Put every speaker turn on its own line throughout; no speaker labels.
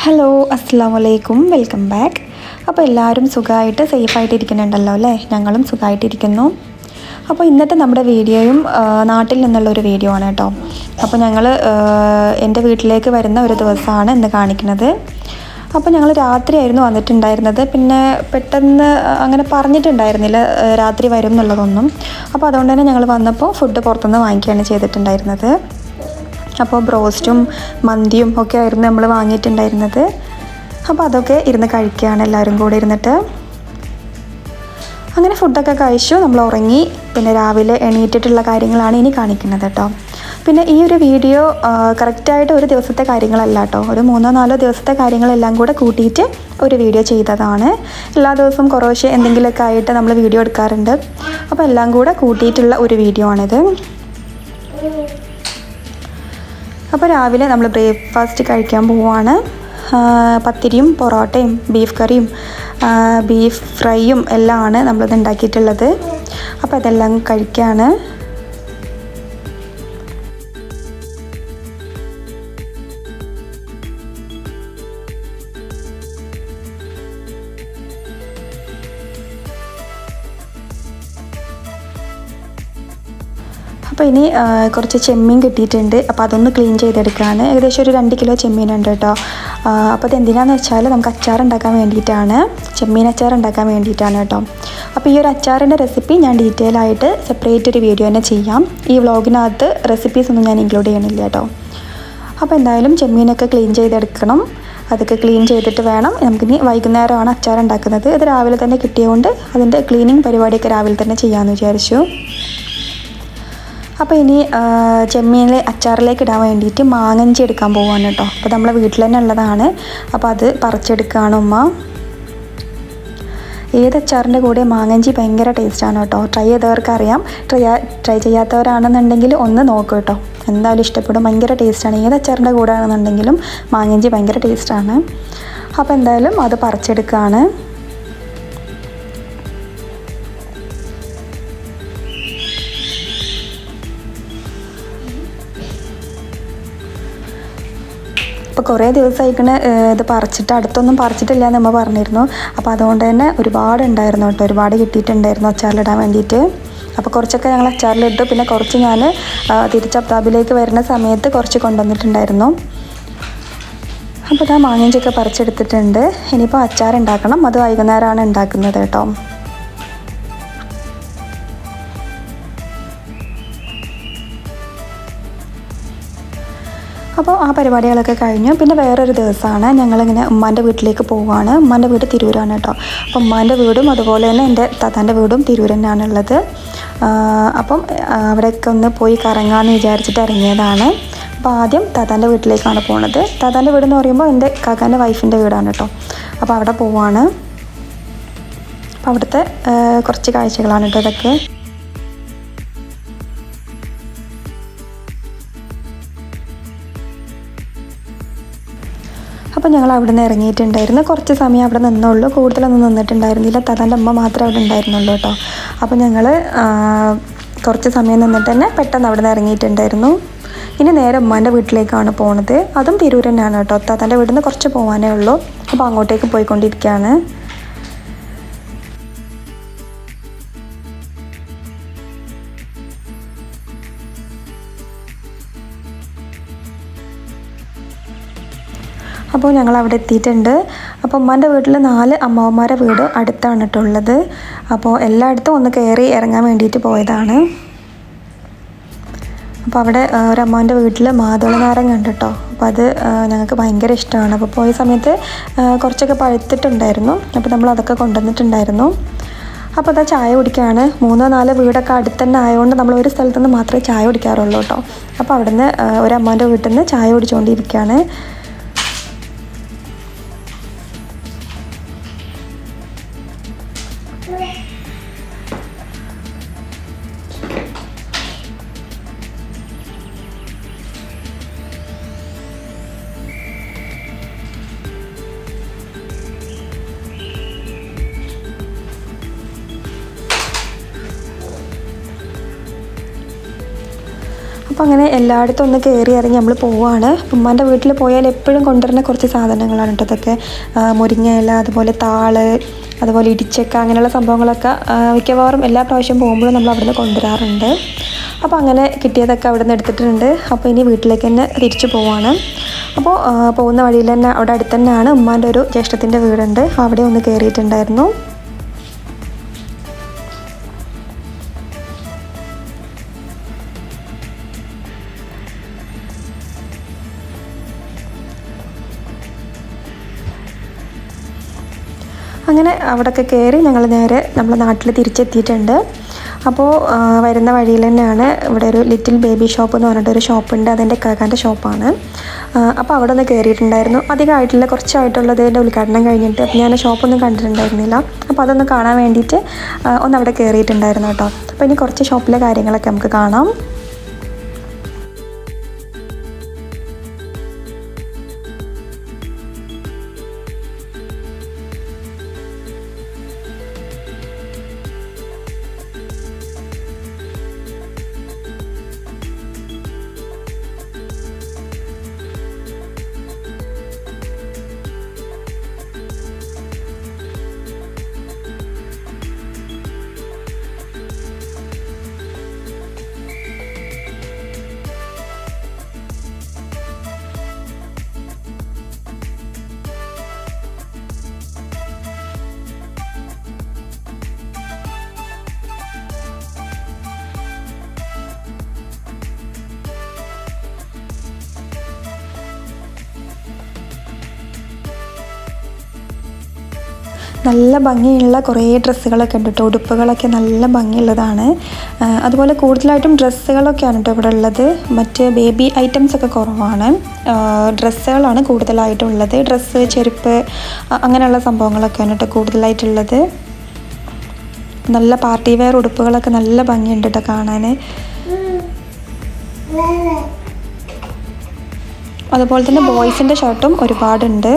Hello അസ്സാം വലൈക്കും, welcome back. അപ്പോൾ എല്ലാവരും സുഖമായിട്ട് സേഫായിട്ടിരിക്കുന്നുണ്ടല്ലോ അല്ലേ? ഞങ്ങളും സുഖമായിട്ടിരിക്കുന്നു. അപ്പോൾ ഇന്നത്തെ നമ്മുടെ വീഡിയോയും നാട്ടിൽ നിന്നുള്ളൊരു വീഡിയോ ആണ് കേട്ടോ. അപ്പോൾ ഞങ്ങൾ എൻ്റെ വീട്ടിലേക്ക് വരുന്ന ഒരു ദിവസമാണ് ഇന്ന് കാണിക്കുന്നത്. അപ്പോൾ ഞങ്ങൾ രാത്രിയായിരുന്നു വന്നിട്ടുണ്ടായിരുന്നത്. പിന്നെ പെട്ടെന്ന് അങ്ങനെ പറഞ്ഞിട്ടുണ്ടായിരുന്നില്ല രാത്രി വരും എന്നുള്ളതൊന്നും. അപ്പോൾ അതുകൊണ്ട് തന്നെ ഞങ്ങൾ വന്നപ്പോൾ ഫുഡ് പുറത്തുനിന്ന് വാങ്ങിക്കുകയാണ് ചെയ്തിട്ടുണ്ടായിരുന്നത്. അപ്പോൾ ബ്രോസ്റ്റും മന്തിയും ഒക്കെ ആയിരുന്നു നമ്മൾ വാങ്ങിയിട്ടുണ്ടായിരുന്നത്. അപ്പോൾ അതൊക്കെ ഇരുന്ന് കഴിക്കുകയാണ് എല്ലാവരും കൂടെ ഇരുന്നിട്ട്. അങ്ങനെ ഫുഡൊക്കെ കഴിച്ചു, നമ്മൾ ഉറങ്ങി. പിന്നെ രാവിലെ എണീറ്റിട്ടുള്ള കാര്യങ്ങളാണ് ഇനി കാണിക്കുന്നത് കേട്ടോ. പിന്നെ ഈ ഒരു വീഡിയോ കറക്റ്റായിട്ട് ഒരു ദിവസത്തെ കാര്യങ്ങളല്ല കേട്ടോ, ഒരു 3-4 ദിവസത്തെ കാര്യങ്ങളെല്ലാം കൂടെ കൂട്ടിയിട്ട് ഒരു വീഡിയോ ചെയ്തതാണ്. എല്ലാ ദിവസവും കുറേശ്ശെ എന്തെങ്കിലുമൊക്കെ ആയിട്ട് നമ്മൾ വീഡിയോ എടുക്കാറുണ്ട്. അപ്പോൾ എല്ലാം കൂടെ കൂട്ടിയിട്ടുള്ള ഒരു വീഡിയോ ആണിത്. അപ്പോൾ രാവിലെ നമ്മൾ ബ്രേക്ക്ഫാസ്റ്റ് കഴിക്കാൻ പോവുകയാണ്. പത്തിരിയും പൊറോട്ടയും ബീഫ് കറിയും ബീഫ് ഫ്രൈയും എല്ലാം ആണ് നമ്മളിത് ഉണ്ടാക്കിയിട്ടുള്ളത്. അപ്പോൾ അതെല്ലാം കഴിക്കുകയാണ്. അപ്പോൾ ഇനി കുറച്ച് ചെമ്മീൻ കിട്ടിയിട്ടുണ്ട്. അപ്പോൾ അതൊന്ന് ക്ലീൻ ചെയ്തെടുക്കുകയാണ്. ഏകദേശം ഒരു 2 കിലോ ചെമ്മീനുണ്ട് കേട്ടോ. അപ്പോൾ ഇത് എന്തിനാണെന്ന് വെച്ചാൽ നമുക്ക് അച്ചാർ ഉണ്ടാക്കാൻ വേണ്ടിയിട്ടാണ്, ചെമ്മീൻ അച്ചാർ ഉണ്ടാക്കാൻ വേണ്ടിയിട്ടാണ് കേട്ടോ. അപ്പോൾ ഈ ഒരു അച്ചാറിൻ്റെ റെസിപ്പി ഞാൻ ഡീറ്റെയിൽ ആയിട്ട് സെപ്പറേറ്റ് ഒരു വീഡിയോ തന്നെ ചെയ്യാം. ഈ വ്ളോഗിനകത്ത് റെസിപ്പീസ് ഒന്നും ഞാൻ ഇൻക്ലൂഡ് ചെയ്യണില്ല കേട്ടോ. അപ്പോൾ എന്തായാലും ചെമ്മീനൊക്കെ ക്ലീൻ ചെയ്തെടുക്കണം. അതൊക്കെ ക്ലീൻ ചെയ്തിട്ട് വേണം നമുക്കിനി. വൈകുന്നേരമാണ് അച്ചാർ ഉണ്ടാക്കുന്നത്. ഇത് രാവിലെ തന്നെ കിട്ടിയതുകൊണ്ട് അതിൻ്റെ ക്ലീനിങ് പരിപാടിയൊക്കെ രാവിലെ തന്നെ ചെയ്യാമെന്ന് വിചാരിച്ചു. അപ്പോൾ ഇനി ചെമ്മീനിലെ അച്ചാറിലേക്ക് ഇടാൻ വേണ്ടിയിട്ട് മാങ്ങഞ്ചി എടുക്കാൻ പോവാണ് കേട്ടോ. അപ്പോൾ നമ്മളെ വീട്ടിൽ തന്നെ ഉള്ളതാണ്. അപ്പോൾ അത് പറിച്ചെടുക്കുകയാണ് ഉമ്മ. ഏത് അച്ചാറിൻ്റെ കൂടെ മാങ്ങഞ്ചി ഭയങ്കര ടേസ്റ്റാണ് കേട്ടോ. ട്രൈ ചെയ്തവർക്ക് അറിയാം. ട്രൈ ചെയ്യാത്തവരാണെന്നുണ്ടെങ്കിൽ ഒന്ന് നോക്കൂ കേട്ടോ, എന്തായാലും ഇഷ്ടപ്പെടും. ഭയങ്കര ടേസ്റ്റാണ്. ഏത് അച്ചാറിൻ്റെ കൂടെ ആണെന്നുണ്ടെങ്കിലും മാങ്ങഞ്ചി ഭയങ്കര ടേസ്റ്റാണ്. അപ്പോൾ എന്തായാലും അത് പറിച്ചെടുക്കുകയാണ്. അപ്പോൾ കുറേ ദിവസമായിക്കണ് ഇത് പറിച്ചിട്ട്, അടുത്തൊന്നും പറിച്ചിട്ടില്ല എന്ന് നമ്മൾ പറഞ്ഞിരുന്നു. അപ്പോൾ അതുകൊണ്ട് തന്നെ ഒരുപാട് ഉണ്ടായിരുന്നു കേട്ടോ, ഒരുപാട് കിട്ടിയിട്ടുണ്ടായിരുന്നു അച്ചാറിലിടാൻ വേണ്ടിയിട്ട്. അപ്പോൾ കുറച്ചൊക്കെ ഞങ്ങൾ അച്ചാറിലിട്ടു. പിന്നെ കുറച്ച് ഞാൻ തിരിച്ച് അബ്ദാബിലേക്ക് വരുന്ന സമയത്ത് കുറച്ച് കൊണ്ടുവന്നിട്ടുണ്ടായിരുന്നു. അപ്പോൾ ഇതാ മാങ്ങഞ്ചിയൊക്കെ പറിച്ചെടുത്തിട്ടുണ്ട്. ഇനിയിപ്പോൾ അച്ചാർ ഉണ്ടാക്കണം. അത് വൈകുന്നേരമാണ് ഉണ്ടാക്കുന്നത് കേട്ടോ. അപ്പോൾ ആ പരിപാടികളൊക്കെ കഴിഞ്ഞു. പിന്നെ വേറൊരു ദിവസമാണ് ഞങ്ങളിങ്ങനെ ഉമ്മാൻ്റെ വീട്ടിലേക്ക് പോവുകയാണ്. ഉമ്മാൻ്റെ വീട് തിരൂരാണ് കേട്ടോ. അപ്പം ഉമ്മാൻ്റെ വീടും അതുപോലെ തന്നെ എൻ്റെ താത്താൻ്റെ വീടും തിരൂർ തന്നെയാണുള്ളത്. അപ്പം അവിടെയൊക്കെ ഒന്ന് പോയി കറങ്ങാമെന്ന് വിചാരിച്ചിട്ട് ഇറങ്ങിയതാണ്. അപ്പോൾ ആദ്യം താത്താൻ്റെ വീട്ടിലേക്കാണ് പോകുന്നത്. താത്താൻ്റെ വീടെന്ന് പറയുമ്പോൾ എൻ്റെ കാക്കാൻ്റെ വൈഫിൻ്റെ വീടാണ് കേട്ടോ. അപ്പോൾ അവിടെ പോവുകയാണ്. അപ്പോൾ അവിടുത്തെ കുറച്ച് കാഴ്ചകളാണ് കേട്ടോ ഇതൊക്കെ. അപ്പോൾ ഞങ്ങൾ അവിടെ നിന്ന് ഇറങ്ങിയിട്ടുണ്ടായിരുന്നു. കുറച്ച് സമയം അവിടെ നിന്നുള്ളൂ, കൂടുതലൊന്നും നിന്നിട്ടുണ്ടായിരുന്നില്ല. താത്താൻ്റെ അമ്മ മാത്രമേ അവിടെ ഉണ്ടായിരുന്നുള്ളൂ കേട്ടോ. അപ്പോൾ ഞങ്ങൾ കുറച്ച് സമയം നിന്നിട്ട് തന്നെ പെട്ടെന്ന് അവിടെ നിന്ന് ഇറങ്ങിയിട്ടുണ്ടായിരുന്നു. ഇനി നേരെ ഉമ്മാൻ്റെ വീട്ടിലേക്കാണ് പോണത്. അതും തിരൂർ തന്നെയാണ് കേട്ടോ. താത്താൻ്റെ വീട്ടിൽ നിന്ന് കുറച്ച് പോകാനേ ഉള്ളൂ. അപ്പോൾ അങ്ങോട്ടേക്ക് പോയിക്കൊണ്ടിരിക്കുകയാണ്. അപ്പോൾ ഞങ്ങൾ അവിടെ എത്തിയിട്ടുണ്ട്. അപ്പോൾ ഉമ്മാൻ്റെ വീട്ടിൽ 4 അമ്മാവന്മാരുടെ വീട് അടുത്താണ് കേട്ടോ ഉള്ളത്. അപ്പോൾ എല്ലായിടത്തും ഒന്ന് കയറി ഇറങ്ങാൻ വേണ്ടിയിട്ട് പോയതാണ്. അപ്പോൾ അവിടെ ഒരു അമ്മാവൻ്റെ വീട്ടിൽ മാതള നാരങ്ങ ഉണ്ട് കേട്ടോ. അപ്പോൾ അത് ഞങ്ങൾക്ക് ഭയങ്കര ഇഷ്ടമാണ്. അപ്പോൾ പോയ സമയത്ത് കുറച്ചൊക്കെ പഴുത്തിട്ടുണ്ടായിരുന്നു. അപ്പോൾ നമ്മൾ അതൊക്കെ കൊണ്ടുവന്നിട്ടുണ്ടായിരുന്നു. അപ്പോൾ അതാ ചായ കുടിക്കുകയാണ്. 3-4 വീടൊക്കെ അടുത്ത് തന്നെ ആയതുകൊണ്ട് നമ്മൾ ഒരു സ്ഥലത്തു നിന്ന് മാത്രമേ ചായ കുടിക്കാറുള്ളൂ കേട്ടോ. അപ്പോൾ അവിടെ നിന്ന് ഒരു അമ്മാവൻ്റെ വീട്ടിൽ നിന്ന് ചായ കുടിച്ചുകൊണ്ടിരിക്കുകയാണ്. അപ്പോൾ അങ്ങനെ എല്ലായിടത്തും ഒന്ന് കയറി ഇറങ്ങി നമ്മൾ പോവുകയാണ്. ഉമ്മാൻ്റെ വീട്ടിൽ പോയാൽ എപ്പോഴും കൊണ്ടുവരുന്ന കുറച്ച് സാധനങ്ങളാണ് കേട്ടോ ഇതൊക്കെ. മുരിങ്ങ ഇല, അതുപോലെ താള്, അതുപോലെ ഇടിച്ചക്ക, അങ്ങനെയുള്ള സംഭവങ്ങളൊക്കെ മിക്കവാറും എല്ലാ പ്രാവശ്യം പോകുമ്പോഴും നമ്മൾ അവിടെ നിന്ന് കൊണ്ടുവരാറുണ്ട്. അപ്പോൾ അങ്ങനെ കിട്ടിയതൊക്കെ അവിടെ നിന്ന് എടുത്തിട്ടുണ്ട്. അപ്പോൾ ഇനി വീട്ടിലേക്ക് തന്നെ തിരിച്ചു പോവുകയാണ്. അപ്പോൾ പോകുന്ന വഴിയിൽ തന്നെ അവിടെ അടുത്ത് തന്നെയാണ് ഉമ്മാൻ്റെ ഒരു ജ്യേഷ്ഠത്തിൻ്റെ വീടുണ്ട്. അവിടെ ഒന്ന് കയറിയിട്ടുണ്ടായിരുന്നു. അങ്ങനെ അവിടെയൊക്കെ കയറി ഞങ്ങൾ നേരെ നമ്മുടെ നാട്ടിൽ തിരിച്ചെത്തിയിട്ടുണ്ട്. അപ്പോൾ വരുന്ന വഴിയിൽ തന്നെയാണ് ഇവിടെ ഒരു ലിറ്റിൽ ബേബി ഷോപ്പ് എന്ന് പറഞ്ഞിട്ടൊരു ഷോപ്പുണ്ട്. അതെൻ്റെ കാക്കാൻ്റെ ഷോപ്പാണ്. അപ്പോൾ അവിടെ ഒന്ന് കയറിയിട്ടുണ്ടായിരുന്നു. അധികമായിട്ടുള്ള കുറച്ചായിട്ടുള്ളതിൻ്റെ ഉദ്ഘാടനം കഴിഞ്ഞിട്ട് അപ്പോൾ ഞാൻ ഷോപ്പൊന്നും കണ്ടിട്ടുണ്ടായിരുന്നില്ല. അപ്പോൾ അതൊന്ന് കാണാൻ വേണ്ടിയിട്ട് ഒന്ന് അവിടെ കയറിയിട്ടുണ്ടായിരുന്നു കേട്ടോ. അപ്പോൾ ഇനി കുറച്ച് ഷോപ്പിലെ കാര്യങ്ങളൊക്കെ നമുക്ക് കാണാം. നല്ല ഭംഗിയുള്ള കുറേ ഡ്രസ്സുകളൊക്കെ ഉണ്ട് കേട്ടോ. ഉടുപ്പുകളൊക്കെ നല്ല ഭംഗിയുള്ളതാണ്. അതുപോലെ കൂടുതലായിട്ടും ഡ്രസ്സുകളൊക്കെയാണ് കേട്ടോ ഇവിടെ ഉള്ളത്. മറ്റ് ബേബി ഐറ്റംസ് ഒക്കെ കുറവാണ്. ഡ്രസ്സുകളാണ് കൂടുതലായിട്ടുള്ളത്. ഡ്രസ്സ്, ചെരുപ്പ്, അങ്ങനെയുള്ള സംഭവങ്ങളൊക്കെയാണ് കേട്ടോ കൂടുതലായിട്ടുള്ളത്. നല്ല പാർട്ടി വെയർ ഉടുപ്പുകളൊക്കെ നല്ല ഭംഗിയുണ്ട് കേട്ടോ കാണാൻ. അതുപോലെ തന്നെ ബോയ്സിൻ്റെ ഷർട്ടും ഒരുപാടുണ്ട്.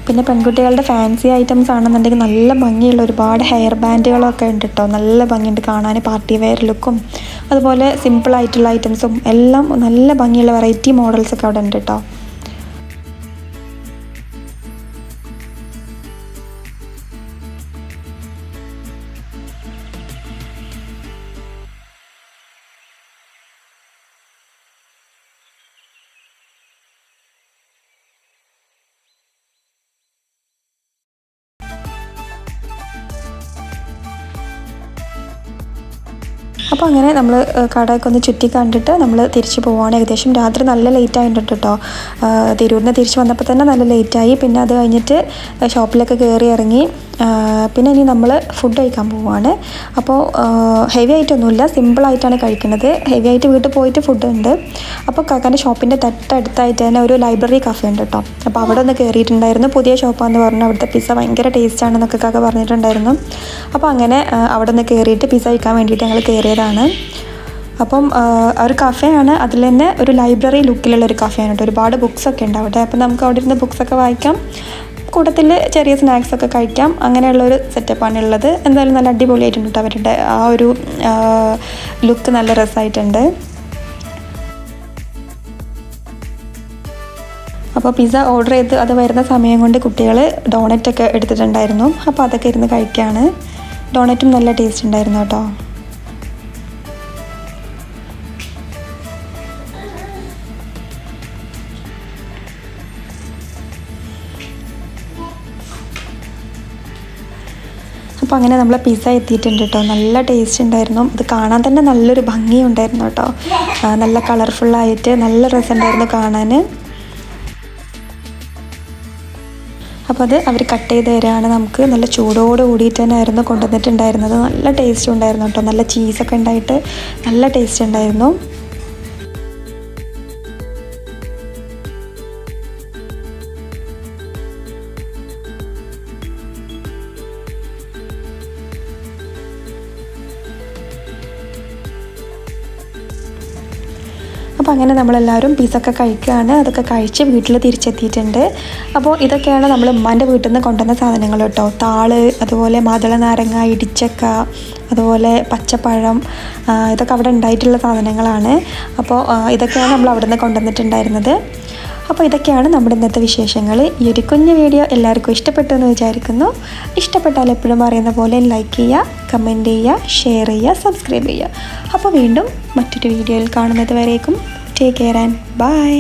പിന്നെ പെൺകുട്ടികളുടെ ഫാൻസി ഐറ്റംസ് ആണെന്നുണ്ടെങ്കിൽ നല്ല ഭംഗിയുള്ള ഒരുപാട് ഹെയർ ബാൻഡുകളൊക്കെ ഉണ്ട് കേട്ടോ. നല്ല ഭംഗിയുണ്ട് കാണാൻ. പാർട്ടി വെയർ ലുക്കും അതുപോലെ സിമ്പിളായിട്ടുള്ള ഐറ്റംസും എല്ലാം നല്ല ഭംഗിയുള്ള വെറൈറ്റി മോഡൽസൊക്കെ അവിടെ ഉണ്ട് കേട്ടോ. അപ്പോൾ അങ്ങനെ നമ്മൾ കടയൊക്കെ ഒന്ന് ചുറ്റി കണ്ടിട്ട് നമ്മൾ തിരിച്ച് പോവുകയാണ്. ഏകദേശം രാത്രി നല്ല ലേറ്റ് ആയിട്ടുണ്ട് കേട്ടോ. തിരൂരിന് തിരിച്ച് വന്നപ്പോൾ തന്നെ നല്ല ലേറ്റായി. പിന്നെ അത് കഴിഞ്ഞിട്ട് ഷോപ്പിലൊക്കെ കയറി ഇറങ്ങി. പിന്നെ ഇനി നമ്മൾ ഫുഡ് കഴിക്കാൻ പോവുകയാണ്. അപ്പോൾ ഹെവി ആയിട്ടൊന്നുമില്ല, സിമ്പിളായിട്ടാണ് കഴിക്കുന്നത്. ഹെവി ആയിട്ട് വീട്ടിൽ പോയിട്ട് ഫുഡ് ഉണ്ട്. അപ്പോൾ കാക്കാൻ്റെ ഷോപ്പിൻ്റെ തൊട്ടടുത്തായിട്ട് തന്നെ ഒരു ലൈബ്രറി കഫേ ഉണ്ട് കേട്ടോ. അപ്പോൾ അവിടെ ഒന്ന് കയറിയിട്ടുണ്ടായിരുന്നു. പുതിയ ഷോപ്പാണെന്ന് പറഞ്ഞു. അവിടുത്തെ പിസ്സ ഭയങ്കര ടേസ്റ്റാണെന്നൊക്കെ കാക്ക പറഞ്ഞിട്ടുണ്ടായിരുന്നു. അപ്പോൾ അങ്ങനെ അവിടെ ഒന്ന് കയറിയിട്ട് പിസ്സ കഴിക്കാൻ വേണ്ടിയിട്ട് ഞങ്ങൾ കയറിയതാണ്. അപ്പം ഒരു കഫേയാണ്. അതിൽ തന്നെ ഒരു ലൈബ്രറി ലുക്കിലുള്ള ഒരു കഫേയാണ് കേട്ടോ. ഒരുപാട് ബുക്സൊക്കെ ഉണ്ട് അവിടെ. അപ്പോൾ നമുക്ക് അവിടെ ഇരുന്ന് ബുക്സൊക്കെ വായിക്കാം, കൂട്ടത്തിൽ ചെറിയ സ്നാക്സൊക്കെ കഴിക്കാം. അങ്ങനെയുള്ളൊരു സെറ്റപ്പാണ് ഉള്ളത്. എന്തായാലും നല്ല അടിപൊളിയായിട്ടുണ്ട് കേട്ടോ. അവരുടെ ആ ഒരു ലുക്ക് നല്ല രസമായിട്ടുണ്ട്. അപ്പോൾ പിസ്സ ഓർഡർ ചെയ്ത് അത് വരുന്ന സമയം കൊണ്ട് കുട്ടികൾ ഡോണറ്റൊക്കെ എടുത്തിട്ടുണ്ടായിരുന്നു. അപ്പോൾ അതൊക്കെ ഇരുന്ന് കഴിക്കുകയാണ്. ഡോണറ്റും നല്ല ടേസ്റ്റ് ഉണ്ടായിരുന്നു കേട്ടോ. അപ്പോൾ അങ്ങനെ നമ്മൾ പിസ്സ എത്തിയിട്ടുണ്ട് കേട്ടോ. നല്ല ടേസ്റ്റ് ഉണ്ടായിരുന്നു. ഇത് കാണാൻ തന്നെ നല്ലൊരു ഭംഗിയുണ്ടായിരുന്നു കേട്ടോ. നല്ല കളർഫുള്ളായിട്ട് നല്ല രസമുണ്ടായിരുന്നു കാണാൻ. അപ്പോൾ അത് അവർ കട്ട് ചെയ്ത് തരാണ് നമുക്ക്. നല്ല ചൂടോട് കൂടിയിട്ട് തന്നെ ആയിരുന്നു കൊണ്ടുവന്നിട്ടുണ്ടായിരുന്നത്. നല്ല ടേസ്റ്റ് ഉണ്ടായിരുന്നു കേട്ടോ. നല്ല ചീസൊക്കെ ഉണ്ടായിട്ട് നല്ല ടേസ്റ്റ് ഉണ്ടായിരുന്നു. അപ്പോൾ അങ്ങനെ നമ്മളെല്ലാവരും പീസൊക്കെ കഴിക്കുകയാണ്. അതൊക്കെ കഴിച്ച് വീട്ടിൽ തിരിച്ചെത്തിയിട്ടുണ്ട്. അപ്പോൾ ഇതൊക്കെയാണ് നമ്മൾ ഉമ്മാൻ്റെ വീട്ടിൽ നിന്ന് കൊണ്ടുവന്ന സാധനങ്ങൾ കേട്ടോ. താള്, അതുപോലെ മാതള നാരങ്ങ, ഇടിച്ചക്ക, അതുപോലെ പച്ചപ്പഴം, ഇതൊക്കെ അവിടെ ഉണ്ടായിട്ടുള്ള സാധനങ്ങളാണ്. അപ്പോൾ ഇതൊക്കെയാണ് നമ്മൾ അവിടെ നിന്ന് കൊണ്ടുവന്നിട്ടുണ്ടായിരുന്നത്. അപ്പോൾ ഇതൊക്കെയാണ് നമ്മുടെ ഇന്നത്തെ വിശേഷങ്ങൾ. ഈ ഒരു കുഞ്ഞു വീഡിയോ എല്ലാവർക്കും ഇഷ്ടപ്പെട്ടു എന്ന് വിചാരിക്കുന്നു. ഇഷ്ടപ്പെട്ടാൽ എപ്പോഴും പറയുന്ന പോലെ ലൈക്ക് ചെയ്യുക, കമൻറ്റ് ചെയ്യുക, ഷെയർ ചെയ്യുക, സബ്സ്ക്രൈബ് ചെയ്യുക. അപ്പോൾ വീണ്ടും മറ്റൊരു വീഡിയോയിൽ കാണുന്നത് വരേക്കും ടേക്ക് കെയർ ആൻഡ് ബൈ.